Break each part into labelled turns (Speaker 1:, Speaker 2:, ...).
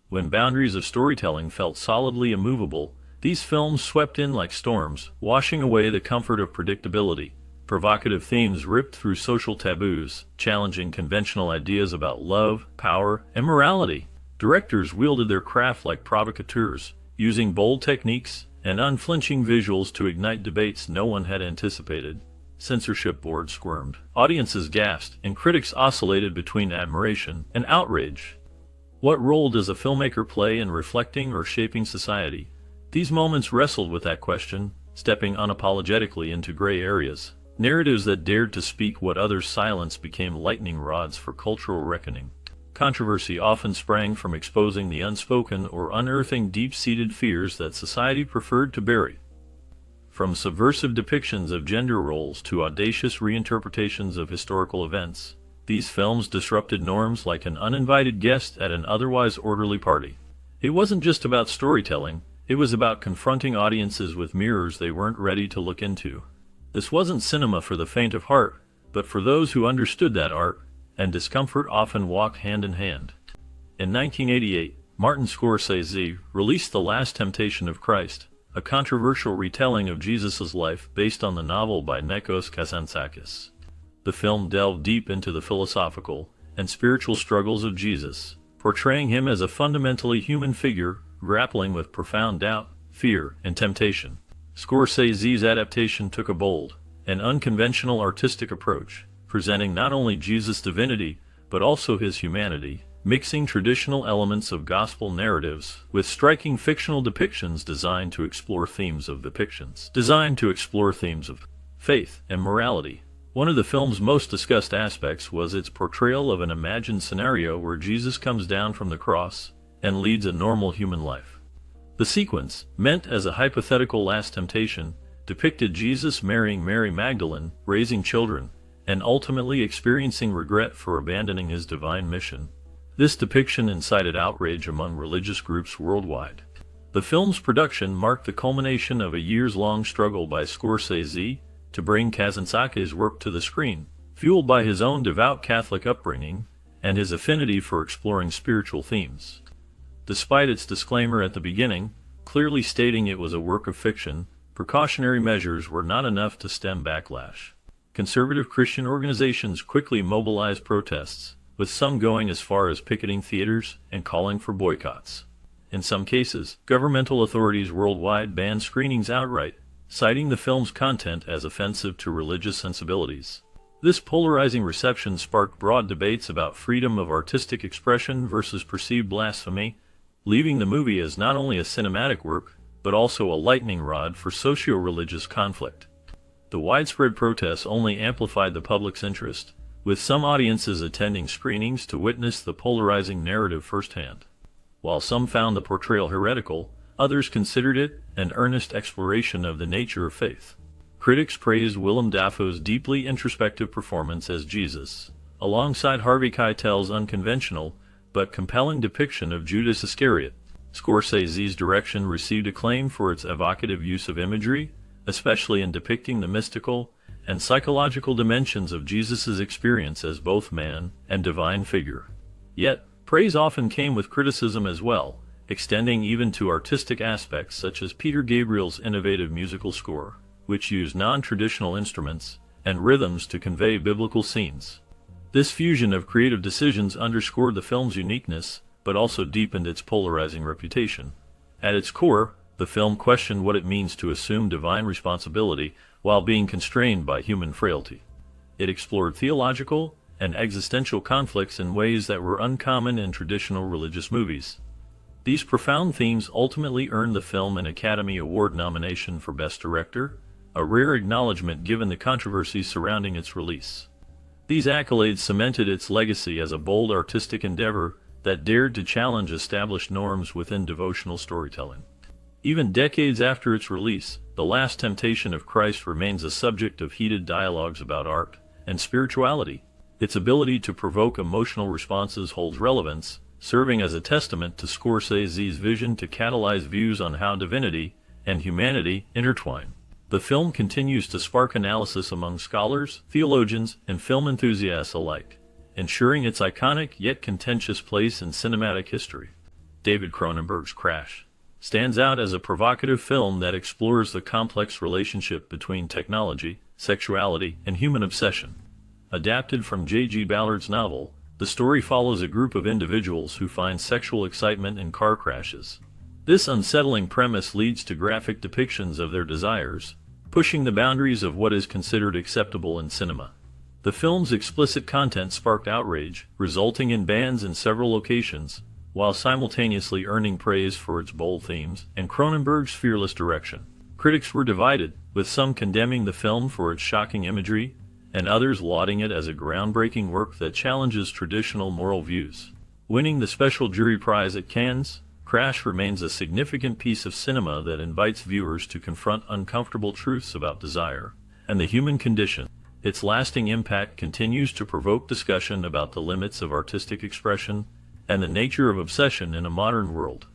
Speaker 1: When boundaries of storytelling felt solidly immovable, these films swept in like storms, washing away the comfort of predictability. Provocative themes ripped through social taboos, challenging conventional ideas about love, power, and morality. Directors wielded their craft like provocateurs, using bold techniques and unflinching visuals to ignite debates no one had anticipated. Censorship boards squirmed, audiences gasped, and critics oscillated between admiration and outrage. What role does a filmmaker play in reflecting or shaping society? These moments wrestled with that question, stepping unapologetically into gray areas. Narratives that dared to speak what others silenced became lightning rods for cultural reckoning. Controversy often sprang from exposing the unspoken or unearthing deep-seated fears that society preferred to bury. From subversive depictions of gender roles to audacious reinterpretations of historical events, these films disrupted norms like an uninvited guest at an otherwise orderly party. It wasn't just about storytelling, it was about confronting audiences with mirrors they weren't ready to look into. This wasn't cinema for the faint of heart, but for those who understood that art and discomfort often walk hand in hand. In 1988, Martin Scorsese released The Last Temptation of Christ, a controversial retelling of Jesus' life based on the novel by Nikos Kazantzakis. The film delved deep into the philosophical and spiritual struggles of Jesus, portraying him as a fundamentally human figure grappling with profound doubt, fear, and temptation. Scorsese's adaptation took a bold and unconventional artistic approach, presenting not only Jesus' divinity, but also his humanity, mixing traditional elements of gospel narratives with striking fictional depictions designed to explore themes of faith and morality. One of the film's most discussed aspects was its portrayal of an imagined scenario where Jesus comes down from the cross and leads a normal human life. The sequence, meant as a hypothetical last temptation, depicted Jesus marrying Mary Magdalene, raising children, and ultimately experiencing regret for abandoning his divine mission. This depiction incited outrage among religious groups worldwide. The film's production marked the culmination of a years-long struggle by Scorsese to bring Kazantzakis' work to the screen, fueled by his own devout Catholic upbringing and his affinity for exploring spiritual themes. Despite its disclaimer at the beginning, clearly stating it was a work of fiction, precautionary measures were not enough to stem backlash. Conservative Christian organizations quickly mobilized protests, with some going as far as picketing theaters and calling for boycotts. In some cases, governmental authorities worldwide banned screenings outright, citing the film's content as offensive to religious sensibilities. This polarizing reception sparked broad debates about freedom of artistic expression versus perceived blasphemy, leaving the movie as not only a cinematic work, but also a lightning rod for socio-religious conflict. The widespread protests only amplified the public's interest, with some audiences attending screenings to witness the polarizing narrative firsthand. While some found the portrayal heretical, others considered it an earnest exploration of the nature of faith. Critics praised Willem Dafoe's deeply introspective performance as Jesus, alongside Harvey Keitel's unconventional but compelling depiction of Judas Iscariot. Scorsese's direction received acclaim for its evocative use of imagery, especially in depicting the mystical and psychological dimensions of Jesus' experience as both man and divine figure. Yet, praise often came with criticism as well, extending even to artistic aspects such as Peter Gabriel's innovative musical score, which used non-traditional instruments and rhythms to convey biblical scenes. This fusion of creative decisions underscored the film's uniqueness, but also deepened its polarizing reputation. At its core, the film questioned what it means to assume divine responsibility while being constrained by human frailty. It explored theological and existential conflicts in ways that were uncommon in traditional religious movies. These profound themes ultimately earned the film an Academy Award nomination for Best Director, a rare acknowledgement given the controversies surrounding its release. These accolades cemented its legacy as a bold artistic endeavor that dared to challenge established norms within devotional storytelling. Even decades after its release, The Last Temptation of Christ remains a subject of heated dialogues about art and spirituality. Its ability to provoke emotional responses holds relevance, serving as a testament to Scorsese's vision to catalyze views on how divinity and humanity intertwine. The film continues to spark analysis among scholars, theologians, and film enthusiasts alike, ensuring its iconic yet contentious place in cinematic history. David Cronenberg's Crash, stands out as a provocative film that explores the complex relationship between technology, sexuality, and human obsession. Adapted from J.G. Ballard's novel, the story follows a group of individuals who find sexual excitement in car crashes. This unsettling premise leads to graphic depictions of their desires, pushing the boundaries of what is considered acceptable in cinema. The film's explicit content sparked outrage, resulting in bans in several locations, while simultaneously earning praise for its bold themes and Cronenberg's fearless direction. Critics were divided, with some condemning the film for its shocking imagery, and others lauding it as a groundbreaking work that challenges traditional moral views. Winning the Special Jury Prize at Cannes, Crash remains a significant piece of cinema that invites viewers to confront uncomfortable truths about desire and the human condition. Its lasting impact continues to provoke discussion about the limits of artistic expression and the nature of obsession in a modern world.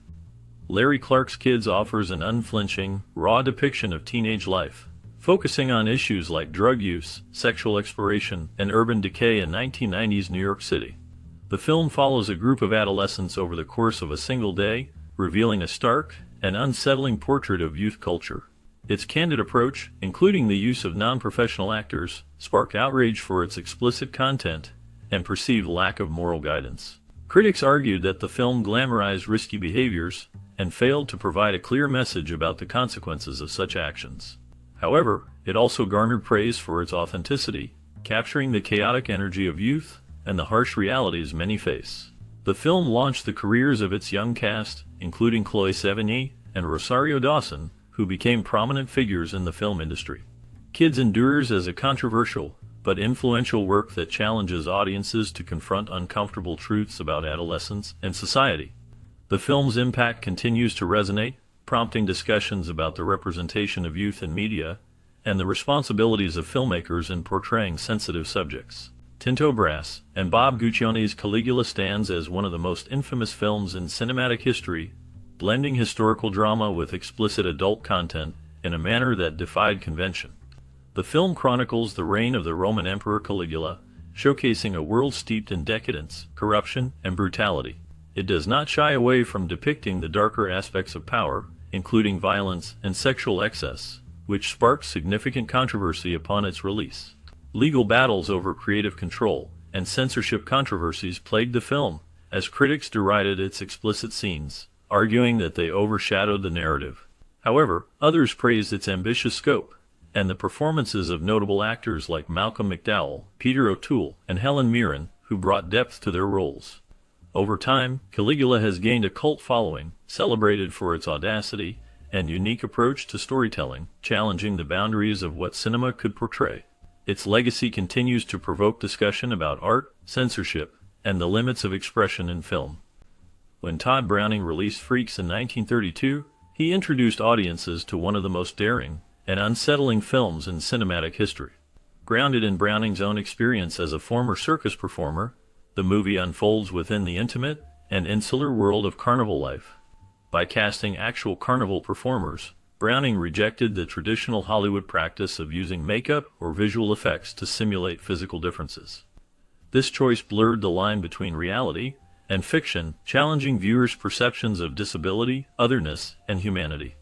Speaker 1: Larry Clark's Kids offers an unflinching, raw depiction of teenage life, focusing on issues like drug use, sexual exploration, and urban decay in 1990s New York City. The film follows a group of adolescents over the course of a single day, revealing a stark and unsettling portrait of youth culture. Its candid approach, including the use of non-professional actors, sparked outrage for its explicit content and perceived lack of moral guidance. Critics argued that the film glamorized risky behaviors and failed to provide a clear message about the consequences of such actions. However, it also garnered praise for its authenticity, capturing the chaotic energy of youth and the harsh realities many face. The film launched the careers of its young cast, including Chloe Sevigny and Rosario Dawson, who became prominent figures in the film industry. Kids endures as a controversial but influential work that challenges audiences to confront uncomfortable truths about adolescence and society. The film's impact continues to resonate, prompting discussions about the representation of youth in media and the responsibilities of filmmakers in portraying sensitive subjects. Tinto Brass and Bob Guccione's Caligula stands as one of the most infamous films in cinematic history, blending historical drama with explicit adult content in a manner that defied convention. The film chronicles the reign of the Roman Emperor Caligula, showcasing a world steeped in decadence, corruption, and brutality. It does not shy away from depicting the darker aspects of power, including violence and sexual excess, which sparked significant controversy upon its release. Legal battles over creative control and censorship controversies plagued the film, as critics derided its explicit scenes, arguing that they overshadowed the narrative. However, others praised its ambitious scope and the performances of notable actors like Malcolm McDowell, Peter O'Toole, and Helen Mirren, who brought depth to their roles. Over time, Caligula has gained a cult following, celebrated for its audacity and unique approach to storytelling, challenging the boundaries of what cinema could portray. Its legacy continues to provoke discussion about art, censorship, and the limits of expression in film. When Todd Browning released Freaks in 1932, he introduced audiences to one of the most daring and unsettling films in cinematic history. Grounded in Browning's own experience as a former circus performer, the movie unfolds within the intimate and insular world of carnival life. By casting actual carnival performers, Browning rejected the traditional Hollywood practice of using makeup or visual effects to simulate physical differences. This choice blurred the line between reality and fiction, challenging viewers' perceptions of disability, otherness, and humanity.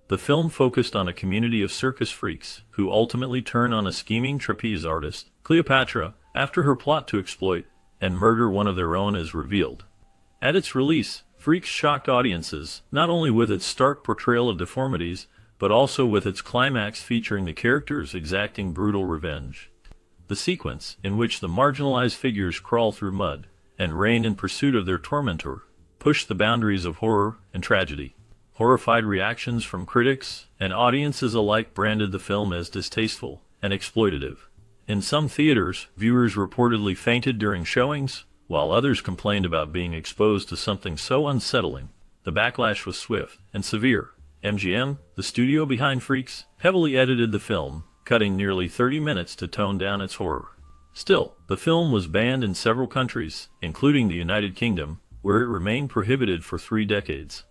Speaker 1: The film focused on a community of circus freaks who ultimately turn on a scheming trapeze artist, Cleopatra, after her plot to exploit and murder one of their own is revealed. At its release, Freaks shocked audiences, not only with its stark portrayal of deformities, but also with its climax featuring the characters exacting brutal revenge. The sequence, in which the marginalized figures crawl through mud and rain in pursuit of their tormentor, pushed the boundaries of horror and tragedy. Horrified reactions from critics and audiences alike branded the film as distasteful and exploitative. In some theaters, viewers reportedly fainted during showings, while others complained about being exposed to something so unsettling. The backlash was swift and severe. MGM, the studio behind Freaks, heavily edited the film, cutting nearly 30 minutes to tone down its horror. Still, the film was banned in several countries, including the United Kingdom, where it remained prohibited for 3 decades.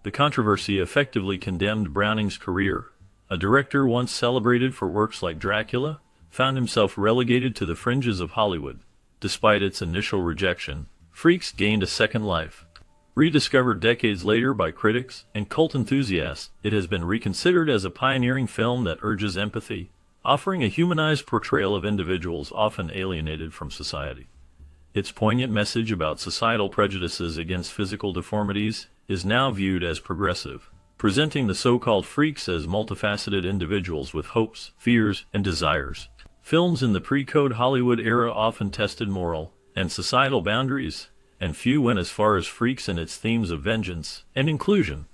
Speaker 1: The controversy effectively condemned Browning's career. A director once celebrated for works like Dracula found himself relegated to the fringes of Hollywood. Despite its initial rejection, Freaks gained a second life. Rediscovered decades later by critics and cult enthusiasts, it has been reconsidered as a pioneering film that urges empathy, offering a humanized portrayal of individuals often alienated from society. Its poignant message about societal prejudices against physical deformities is now viewed as progressive, presenting the so-called freaks as multifaceted individuals with hopes, fears, and desires. Films in the pre-code Hollywood era often tested moral and societal boundaries, and few went as far as Freaks in its themes of vengeance and inclusion.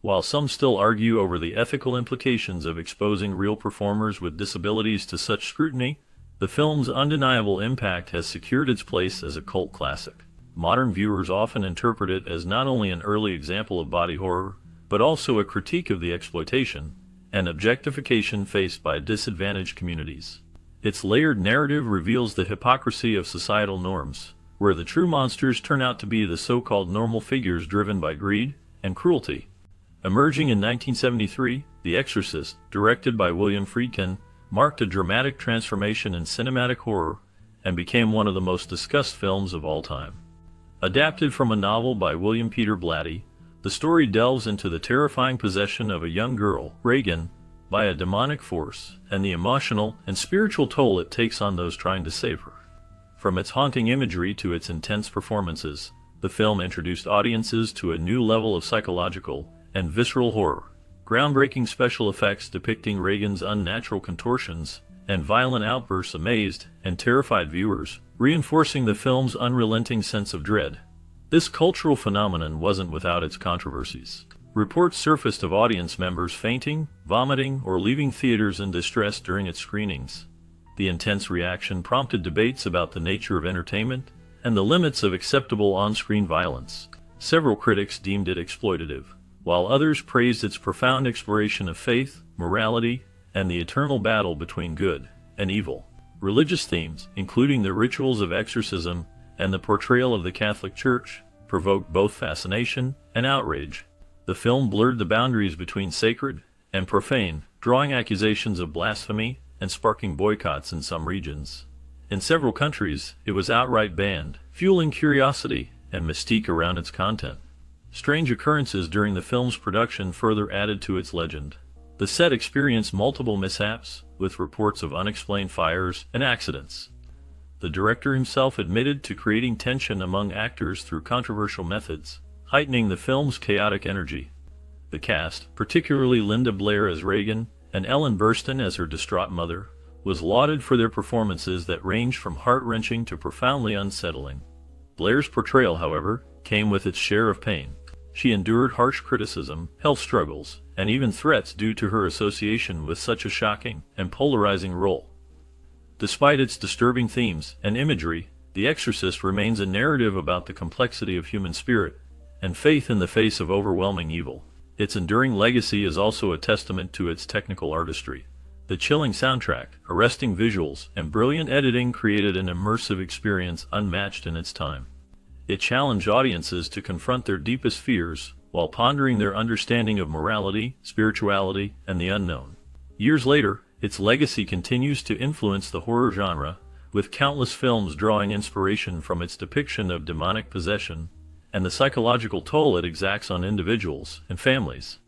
Speaker 1: While some still argue over the ethical implications of exposing real performers with disabilities to such scrutiny, the film's undeniable impact has secured its place as a cult classic. Modern viewers often interpret it as not only an early example of body horror, but also a critique of the exploitation and objectification faced by disadvantaged communities. Its layered narrative reveals the hypocrisy of societal norms, where the true monsters turn out to be the so-called normal figures driven by greed and cruelty. Emerging in 1973, The Exorcist, directed by William Friedkin, marked a dramatic transformation in cinematic horror and became one of the most discussed films of all time. Adapted from a novel by William Peter Blatty, the story delves into the terrifying possession of a young girl, Reagan, by a demonic force, and the emotional and spiritual toll it takes on those trying to save her. From its haunting imagery to its intense performances, the film introduced audiences to a new level of psychological and visceral horror. Groundbreaking special effects depicting Reagan's unnatural contortions and violent outbursts amazed and terrified viewers, reinforcing the film's unrelenting sense of dread. This cultural phenomenon wasn't without its controversies. Reports surfaced of audience members fainting, vomiting, or leaving theaters in distress during its screenings. The intense reaction prompted debates about the nature of entertainment and the limits of acceptable on-screen violence. Several critics deemed it exploitative, while others praised its profound exploration of faith, morality, and the eternal battle between good and evil. Religious themes, including the rituals of exorcism and the portrayal of the Catholic Church, provoked both fascination and outrage. The film blurred the boundaries between sacred and profane, drawing accusations of blasphemy and sparking boycotts in some regions. In several countries, it was outright banned, fueling curiosity and mystique around its content. Strange occurrences during the film's production further added to its legend. The set experienced multiple mishaps, with reports of unexplained fires and accidents. The director himself admitted to creating tension among actors through controversial methods, heightening the film's chaotic energy. The cast, particularly Linda Blair as Reagan and Ellen Burstyn as her distraught mother, was lauded for their performances that ranged from heart-wrenching to profoundly unsettling. Blair's portrayal, however, came with its share of pain. She endured harsh criticism, health struggles, and even threats due to her association with such a shocking and polarizing role. Despite its disturbing themes and imagery, The Exorcist remains a narrative about the complexity of human spirit and faith in the face of overwhelming evil. Its enduring legacy is also a testament to its technical artistry. The chilling soundtrack, arresting visuals, and brilliant editing created an immersive experience unmatched in its time. It challenged audiences to confront their deepest fears while pondering their understanding of morality, spirituality, and the unknown. Years later, its legacy continues to influence the horror genre, with countless films drawing inspiration from its depiction of demonic possession and the psychological toll it exacts on individuals and families.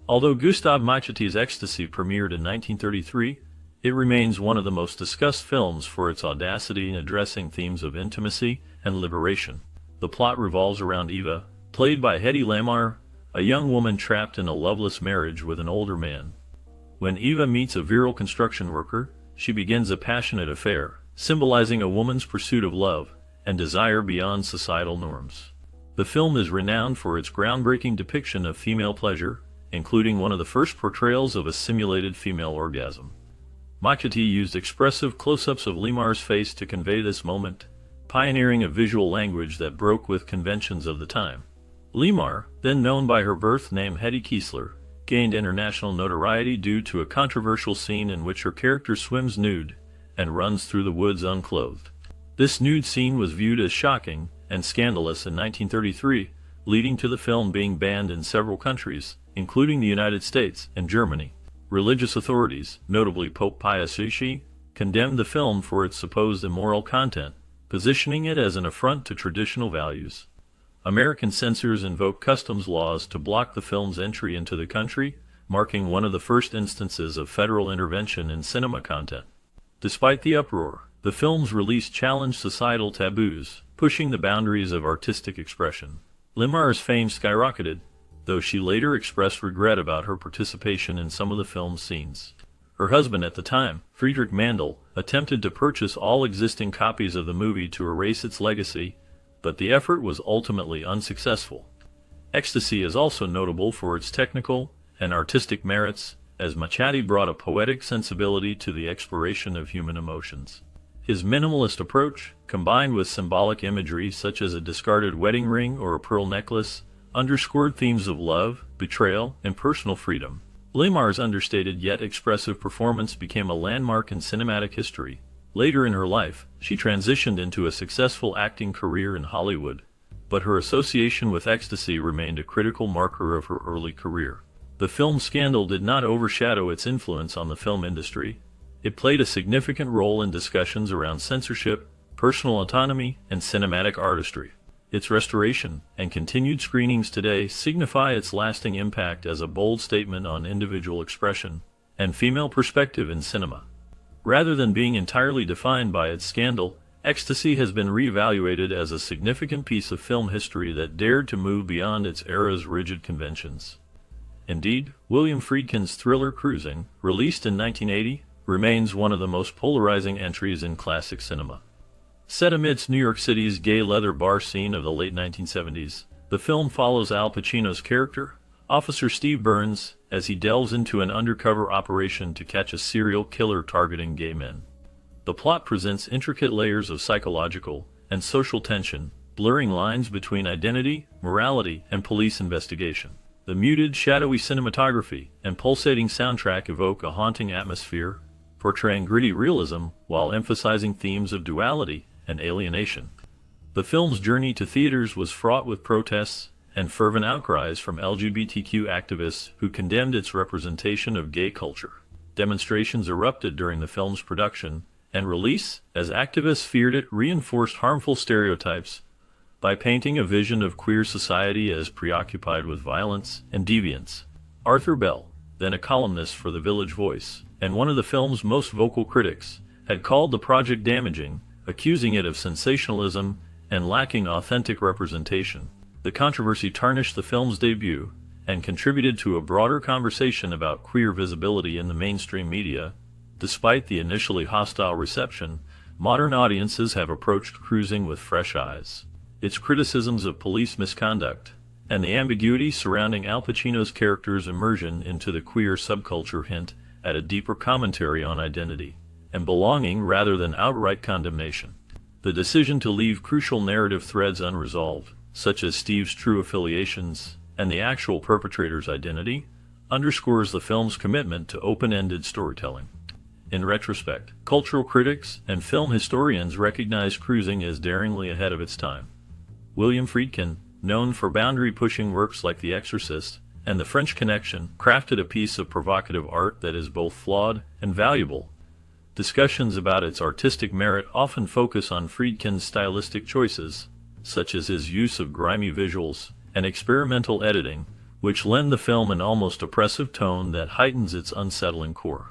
Speaker 1: Although Gustav Macheti's Ecstasy premiered in 1933, it remains one of the most discussed films for its audacity in addressing themes of intimacy and liberation. The plot revolves around Eva, played by Hedy Lamarr, a young woman trapped in a loveless marriage with an older man. When Eva meets a virile construction worker, she begins a passionate affair, symbolizing a woman's pursuit of love and desire beyond societal norms. The film is renowned for its groundbreaking depiction of female pleasure, including one of the first portrayals of a simulated female orgasm. Machete used expressive close-ups of Lamarr's face to convey this moment, pioneering a visual language that broke with conventions of the time. Lamarr, then known by her birth name Hetty Kiesler, gained international notoriety due to a controversial scene in which her character swims nude and runs through the woods unclothed. This nude scene was viewed as shocking and scandalous in 1933, leading to the film being banned in several countries, including the United States and Germany. Religious authorities, notably Pope Pius VI, condemned the film for its supposed immoral content, positioning it as an affront to traditional values. American censors invoked customs laws to block the film's entry into the country, marking one of the first instances of federal intervention in cinema content. Despite the uproar, the film's release challenged societal taboos, pushing the boundaries of artistic expression. Limar's fame skyrocketed, though she later expressed regret about her participation in some of the film's scenes. Her husband at the time, Friedrich Mandel, attempted to purchase all existing copies of the movie to erase its legacy, but the effort was ultimately unsuccessful. Ecstasy is also notable for its technical and artistic merits, as Machadi brought a poetic sensibility to the exploration of human emotions. His minimalist approach, combined with symbolic imagery such as a discarded wedding ring or a pearl necklace, underscored themes of love, betrayal, and personal freedom. Limar's understated yet expressive performance became a landmark in cinematic history. Later in her life, she transitioned into a successful acting career in Hollywood, but her association with ecstasy remained a critical marker of her early career. The film scandal did not overshadow its influence on the film industry. It played a significant role in discussions around censorship, personal autonomy, and cinematic artistry. Its restoration and continued screenings today signify its lasting impact as a bold statement on individual expression and female perspective in cinema. Rather than being entirely defined by its scandal, Ecstasy has been reevaluated as a significant piece of film history that dared to move beyond its era's rigid conventions. Indeed, William Friedkin's thriller Cruising, released in 1980, remains one of the most polarizing entries in classic cinema. Set amidst New York City's gay leather bar scene of the late 1970s, the film follows Al Pacino's character, Officer Steve Burns, as he delves into an undercover operation to catch a serial killer targeting gay men. The plot presents intricate layers of psychological and social tension, blurring lines between identity, morality, and police investigation. The muted, shadowy cinematography and pulsating soundtrack evoke a haunting atmosphere, portraying gritty realism while emphasizing themes of duality and alienation. The film's journey to theaters was fraught with protests and fervent outcries from LGBTQ activists who condemned its representation of gay culture. Demonstrations erupted during the film's production and release as activists feared it reinforced harmful stereotypes by painting a vision of queer society as preoccupied with violence and deviance. Arthur Bell, then a columnist for The Village Voice, and one of the film's most vocal critics, had called the project damaging, accusing it of sensationalism and lacking authentic representation. The controversy tarnished the film's debut and contributed to a broader conversation about queer visibility in the mainstream media. Despite the initially hostile reception, modern audiences have approached Cruising with fresh eyes. Its criticisms of police misconduct and the ambiguity surrounding Al Pacino's character's immersion into the queer subculture hint at a deeper commentary on identity and belonging rather than outright condemnation. The decision to leave crucial narrative threads unresolved, such as Steve's true affiliations and the actual perpetrator's identity, underscores the film's commitment to open-ended storytelling. In retrospect, cultural critics and film historians recognize Cruising as daringly ahead of its time. William Friedkin, known for boundary-pushing works like The Exorcist and The French Connection, crafted a piece of provocative art that is both flawed and valuable. Discussions about its artistic merit often focus on Friedkin's stylistic choices, such as his use of grimy visuals and experimental editing, which lend the film an almost oppressive tone that heightens its unsettling core.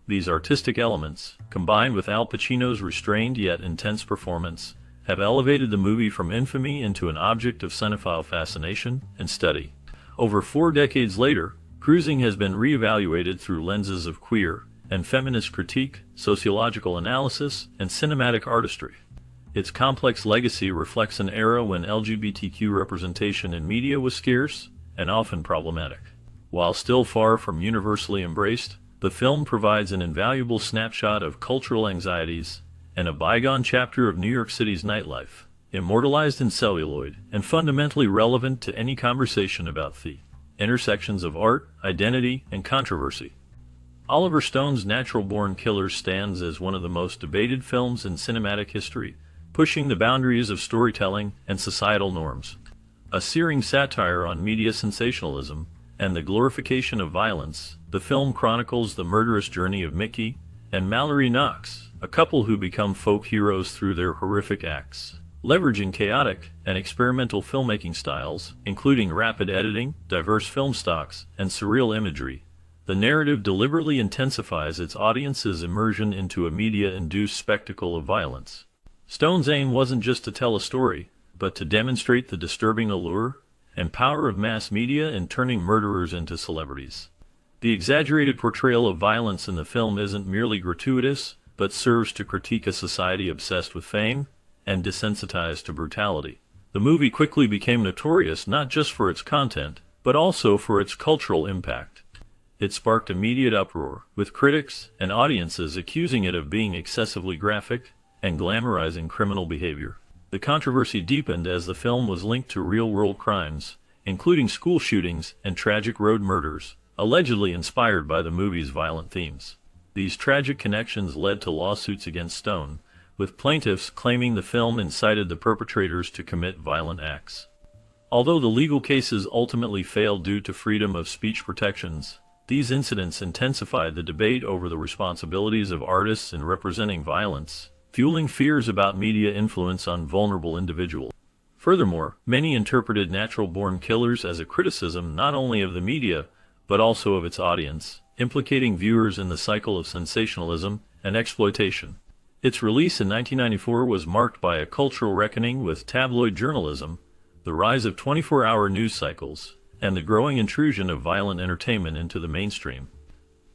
Speaker 1: These artistic elements, combined with Al Pacino's restrained yet intense performance, have elevated the movie from infamy into an object of cinephile fascination and study. Over 4 decades later, Cruising has been reevaluated through lenses of queer and feminist critique, sociological analysis, and cinematic artistry. Its complex legacy reflects an era when LGBTQ representation in media was scarce and often problematic. While still far from universally embraced, the film provides an invaluable snapshot of cultural anxieties and a bygone chapter of New York City's nightlife, immortalized in celluloid and fundamentally relevant to any conversation about the intersections of art, identity, and controversy. Oliver Stone's Natural Born Killers stands as one of the most debated films in cinematic history, pushing the boundaries of storytelling and societal norms. A searing satire on media sensationalism and the glorification of violence, the film chronicles the murderous journey of Mickey and Mallory Knox, a couple who become folk heroes through their horrific acts. Leveraging chaotic and experimental filmmaking styles, including rapid editing, diverse film stocks, and surreal imagery, the narrative deliberately intensifies its audience's immersion into a media-induced spectacle of violence. Stone's aim wasn't just to tell a story, but to demonstrate the disturbing allure and power of mass media in turning murderers into celebrities. The exaggerated portrayal of violence in the film isn't merely gratuitous, but serves to critique a society obsessed with fame and desensitized to brutality. The movie quickly became notorious not just for its content, but also for its cultural impact. It sparked immediate uproar, with critics and audiences accusing it of being excessively graphic and glamorizing criminal behavior. The controversy deepened as the film was linked to real-world crimes, including school shootings and tragic road murders, allegedly inspired by the movie's violent themes. These tragic connections led to lawsuits against Stone, with plaintiffs claiming the film incited the perpetrators to commit violent acts. Although the legal cases ultimately failed due to freedom of speech protections, these incidents intensified the debate over the responsibilities of artists in representing violence, fueling fears about media influence on vulnerable individuals. Furthermore, many interpreted natural-born killers as a criticism not only of the media, but also of its audience, implicating viewers in the cycle of sensationalism and exploitation. Its release in 1994 was marked by a cultural reckoning with tabloid journalism, the rise of 24-hour news cycles, and the growing intrusion of violent entertainment into the mainstream.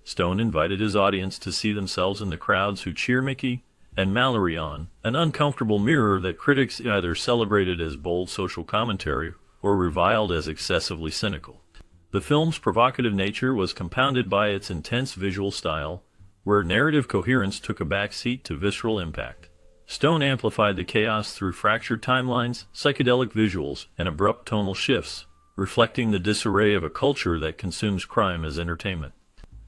Speaker 1: Stone invited his audience to see themselves in the crowds who cheer Mickey and Mallory on, an uncomfortable mirror that critics either celebrated as bold social commentary or reviled as excessively cynical. The film's provocative nature was compounded by its intense visual style, where narrative coherence took a backseat to visceral impact. Stone amplified the chaos through fractured timelines, psychedelic visuals, and abrupt tonal shifts, reflecting the disarray of a culture that consumes crime as entertainment.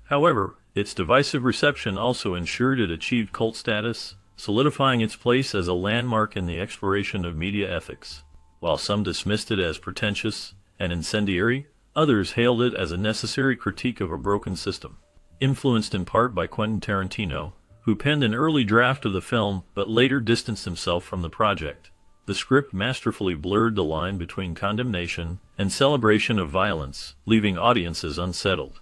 Speaker 1: However, its divisive reception also ensured it achieved cult status, solidifying its place as a landmark in the exploration of media ethics. While some dismissed it as pretentious and incendiary, others hailed it as a necessary critique of a broken system. Influenced in part by Quentin Tarantino, who penned an early draft of the film but later distanced himself from the project, the script masterfully blurred the line between condemnation and celebration of violence, leaving audiences unsettled.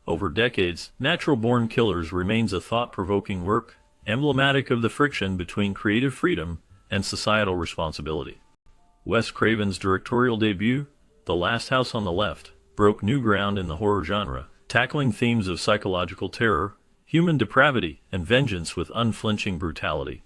Speaker 1: Over decades, Natural-Born Killers remains a thought-provoking work, emblematic of the friction between creative freedom and societal responsibility. Wes Craven's directorial debut, The Last House on the Left, broke new ground in the horror genre, tackling themes of psychological terror, human depravity, and vengeance with unflinching brutality.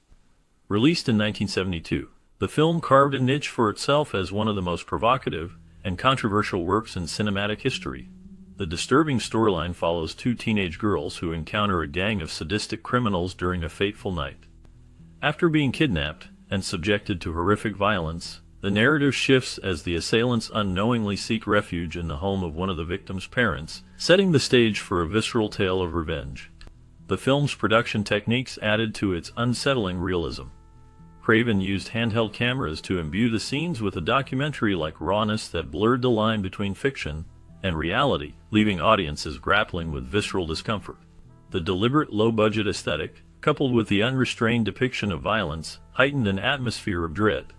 Speaker 1: Released in 1972, the film carved a niche for itself as one of the most provocative and controversial works in cinematic history. The disturbing storyline follows two teenage girls who encounter a gang of sadistic criminals during a fateful night. After being kidnapped and subjected to horrific violence, the narrative shifts as the assailants unknowingly seek refuge in the home of one of the victims' parents, setting the stage for a visceral tale of revenge. The film's production techniques added to its unsettling realism. Craven used handheld cameras to imbue the scenes with a documentary-like rawness that blurred the line between fiction and reality, leaving audiences grappling with visceral discomfort. The deliberate low-budget aesthetic, coupled with the unrestrained depiction of violence, heightened an atmosphere of dread.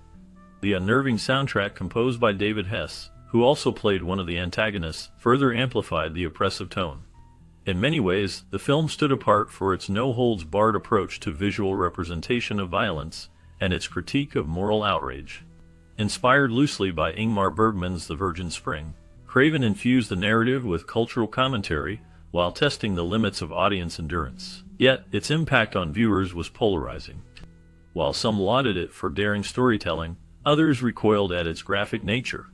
Speaker 1: The unnerving soundtrack composed by David Hess, who also played one of the antagonists, further amplified the oppressive tone. In many ways, the film stood apart for its no-holds-barred approach to visual representation of violence and its critique of moral outrage. Inspired loosely by Ingmar Bergman's The Virgin Spring, Craven infused the narrative with cultural commentary while testing the limits of audience endurance. Yet, its impact on viewers was polarizing. While some lauded it for daring storytelling, others recoiled at its graphic nature.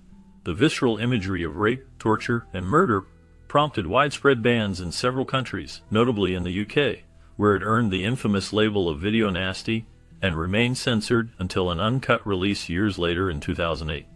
Speaker 1: The visceral imagery of rape, torture, and murder prompted widespread bans in several countries, notably in the UK, where it earned the infamous label of video nasty and remained censored until an uncut release years later in 2008.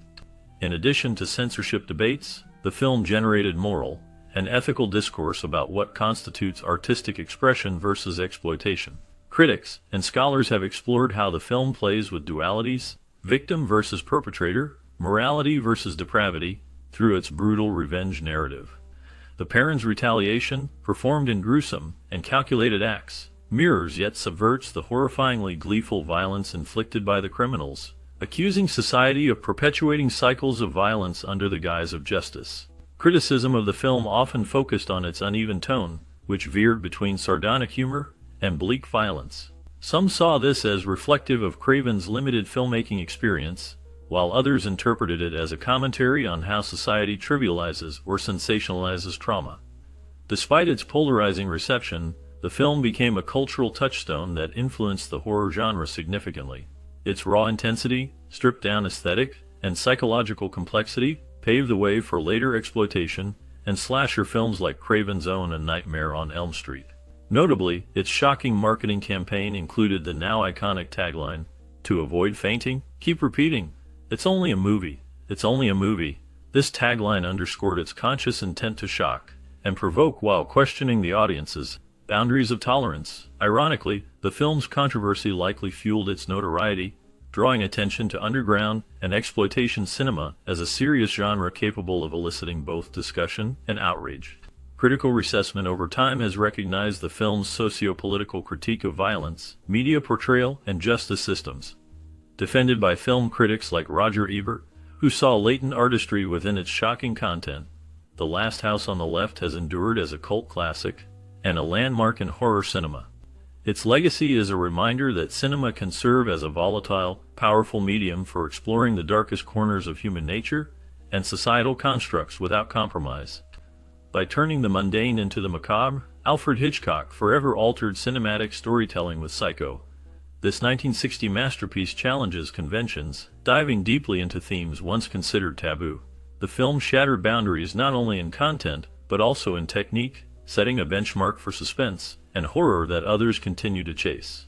Speaker 1: In addition to censorship debates, the film generated moral and ethical discourse about what constitutes artistic expression versus exploitation. Critics and scholars have explored how the film plays with dualities, victim versus perpetrator, morality versus depravity, through its brutal revenge narrative. The parents' retaliation, performed in gruesome and calculated acts, mirrors yet subverts the horrifyingly gleeful violence inflicted by the criminals, accusing society of perpetuating cycles of violence under the guise of justice. Criticism of the film often focused on its uneven tone, which veered between sardonic humor and bleak violence. Some saw this as reflective of Craven's limited filmmaking experience, while others interpreted it as a commentary on how society trivializes or sensationalizes trauma. Despite its polarizing reception, the film became a cultural touchstone that influenced the horror genre significantly. Its raw intensity, stripped-down aesthetic, and psychological complexity paved the way for later exploitation and slasher films like Craven's own A Nightmare on Elm Street. Notably, its shocking marketing campaign included the now iconic tagline, "To avoid fainting, keep repeating, it's only a movie, it's only a movie." This tagline underscored its conscious intent to shock and provoke while questioning the audience's boundaries of tolerance. Ironically, the film's controversy likely fueled its notoriety, drawing attention to underground and exploitation cinema as a serious genre capable of eliciting both discussion and outrage. Critical reassessment over time has recognized the film's socio-political critique of violence, media portrayal, and justice systems. Defended by film critics like Roger Ebert, who saw latent artistry within its shocking content, The Last House on the Left has endured as a cult classic and a landmark in horror cinema. Its legacy is a reminder that cinema can serve as a volatile, powerful medium for exploring the darkest corners of human nature and societal constructs without compromise. By turning the mundane into the macabre, Alfred Hitchcock forever altered cinematic storytelling with Psycho. This 1960 masterpiece challenges conventions, diving deeply into themes once considered taboo. The film shattered boundaries not only in content, but also in technique, setting a benchmark for suspense and horror that others continue to chase.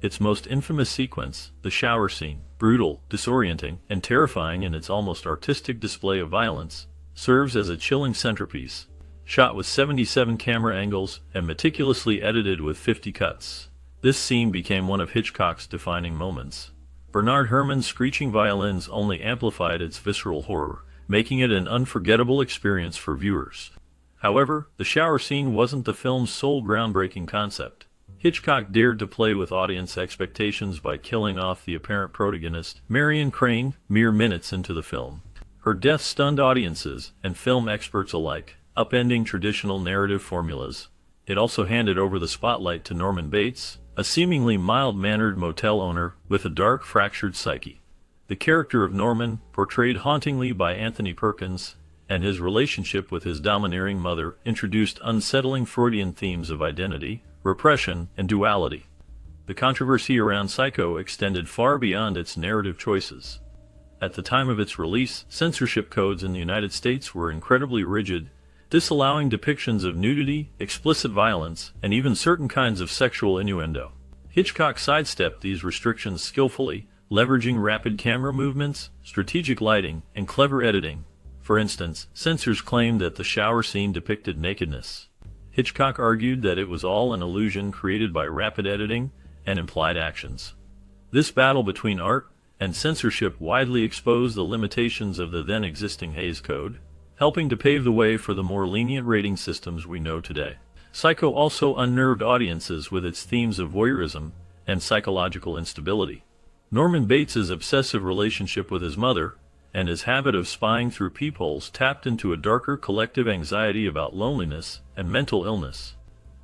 Speaker 1: Its most infamous sequence, the shower scene, brutal, disorienting, and terrifying in its almost artistic display of violence, serves as a chilling centerpiece. Shot with 77 camera angles and meticulously edited with 50 cuts, this scene became one of Hitchcock's defining moments. Bernard Herrmann's screeching violins only amplified its visceral horror, making it an unforgettable experience for viewers. However, the shower scene wasn't the film's sole groundbreaking concept. Hitchcock dared to play with audience expectations by killing off the apparent protagonist, Marion Crane, mere minutes into the film. Her death stunned audiences and film experts alike, upending traditional narrative formulas. It also handed over the spotlight to Norman Bates, a seemingly mild-mannered motel owner with a dark, fractured psyche. The character of Norman, portrayed hauntingly by Anthony Perkins, and his relationship with his domineering mother introduced unsettling Freudian themes of identity, repression, and duality. The controversy around Psycho extended far beyond its narrative choices. At the time of its release, censorship codes in the United States were incredibly rigid, disallowing depictions of nudity, explicit violence, and even certain kinds of sexual innuendo. Hitchcock sidestepped these restrictions skillfully, leveraging rapid camera movements, strategic lighting, and clever editing. For instance, censors claimed that the shower scene depicted nakedness. Hitchcock argued that it was all an illusion created by rapid editing and implied actions. This battle between art and censorship widely exposed the limitations of the then-existing Hays Code, helping to pave the way for the more lenient rating systems we know today. Psycho also unnerved audiences with its themes of voyeurism and psychological instability. Norman Bates's obsessive relationship with his mother and his habit of spying through peepholes tapped into a darker collective anxiety about loneliness and mental illness.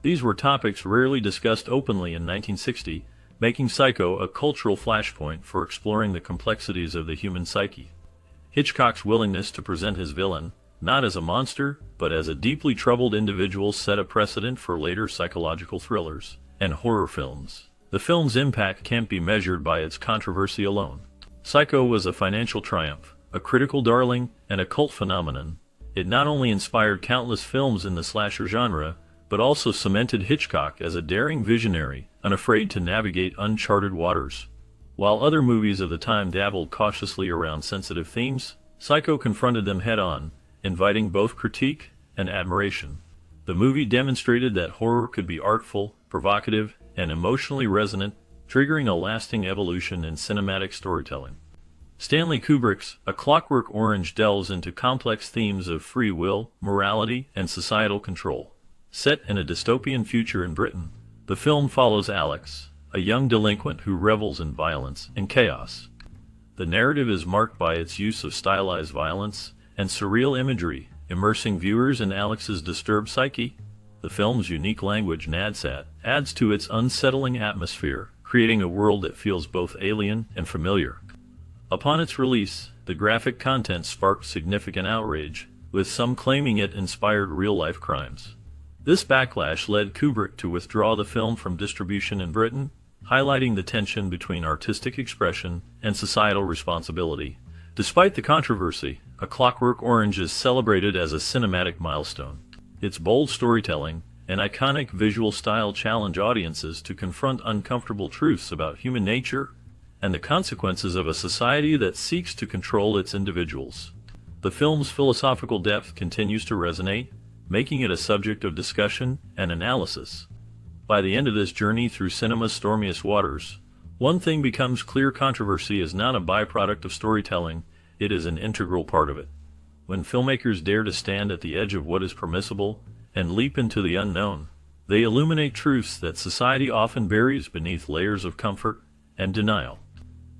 Speaker 1: These were topics rarely discussed openly in 1960, making Psycho a cultural flashpoint for exploring the complexities of the human psyche. Hitchcock's willingness to present his villain, not as a monster, but as a deeply troubled individual, set a precedent for later psychological thrillers and horror films. The film's impact can't be measured by its controversy alone. Psycho was a financial triumph, a critical darling, and a cult phenomenon. It not only inspired countless films in the slasher genre, but also cemented Hitchcock as a daring visionary, unafraid to navigate uncharted waters. While other movies of the time dabbled cautiously around sensitive themes, Psycho confronted them head-on, inviting both critique and admiration. The movie demonstrated that horror could be artful, provocative, and emotionally resonant, triggering a lasting evolution in cinematic storytelling. Stanley Kubrick's A Clockwork Orange delves into complex themes of free will, morality, and societal control. Set in a dystopian future in Britain, the film follows Alex, a young delinquent who revels in violence and chaos. The narrative is marked by its use of stylized violence and surreal imagery, immersing viewers in Alex's disturbed psyche. The film's unique language nadsat adds to its unsettling atmosphere, creating a world that feels both alien and familiar. Upon its release, the graphic content sparked significant outrage, with some claiming it inspired real-life crimes. This backlash led Kubrick to withdraw the film from distribution in Britain, highlighting the tension between artistic expression and societal responsibility. Despite the controversy, A Clockwork Orange is celebrated as a cinematic milestone. Its bold storytelling and iconic visual style challenge audiences to confront uncomfortable truths about human nature and the consequences of a society that seeks to control its individuals. The film's philosophical depth continues to resonate, making it a subject of discussion and analysis. By the end of this journey through cinema's stormiest waters, one thing becomes clear: controversy is not a byproduct of storytelling, it is an integral part of it. When filmmakers dare to stand at the edge of what is permissible and leap into the unknown, they illuminate truths that society often buries beneath layers of comfort and denial.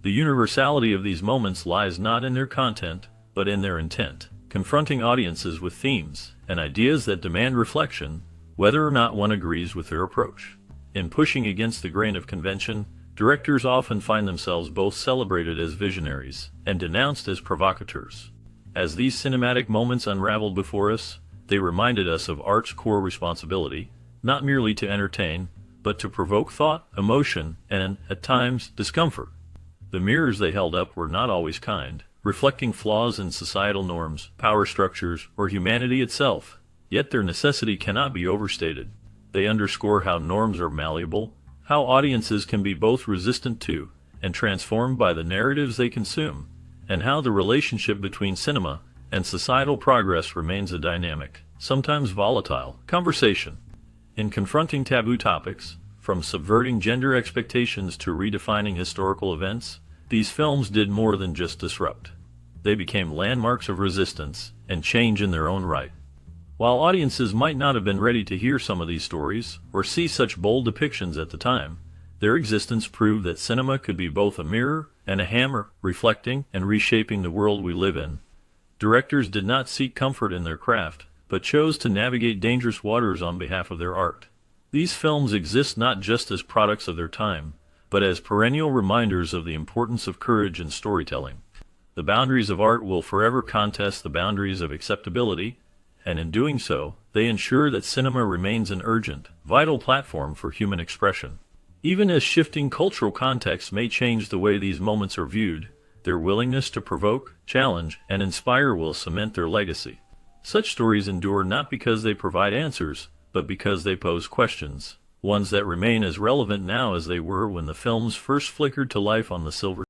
Speaker 1: The universality of these moments lies not in their content, but in their intent, confronting audiences with themes and ideas that demand reflection, whether or not one agrees with their approach. In pushing against the grain of convention, directors often find themselves both celebrated as visionaries and denounced as provocateurs. As these cinematic moments unraveled before us, they reminded us of art's core responsibility, not merely to entertain, but to provoke thought, emotion, and, at times, discomfort. The mirrors they held up were not always kind, reflecting flaws in societal norms, power structures, or humanity itself. Yet their necessity cannot be overstated. They underscore how norms are malleable, how audiences can be both resistant to and transformed by the narratives they consume, and how the relationship between cinema and societal progress remains a dynamic, sometimes volatile, conversation. In confronting taboo topics, from subverting gender expectations to redefining historical events, these films did more than just disrupt. They became landmarks of resistance and change in their own right. While audiences might not have been ready to hear some of these stories or see such bold depictions at the time, their existence proved that cinema could be both a mirror and a hammer, reflecting and reshaping the world we live in. Directors did not seek comfort in their craft, but chose to navigate dangerous waters on behalf of their art. These films exist not just as products of their time, but as perennial reminders of the importance of courage in storytelling. The boundaries of art will forever contest the boundaries of acceptability, and in doing so, they ensure that cinema remains an urgent, vital platform for human expression. Even as shifting cultural contexts may change the way these moments are viewed, their willingness to provoke, challenge, and inspire will cement their legacy. Such stories endure not because they provide answers, but because they pose questions, ones that remain as relevant now as they were when the films first flickered to life on the silver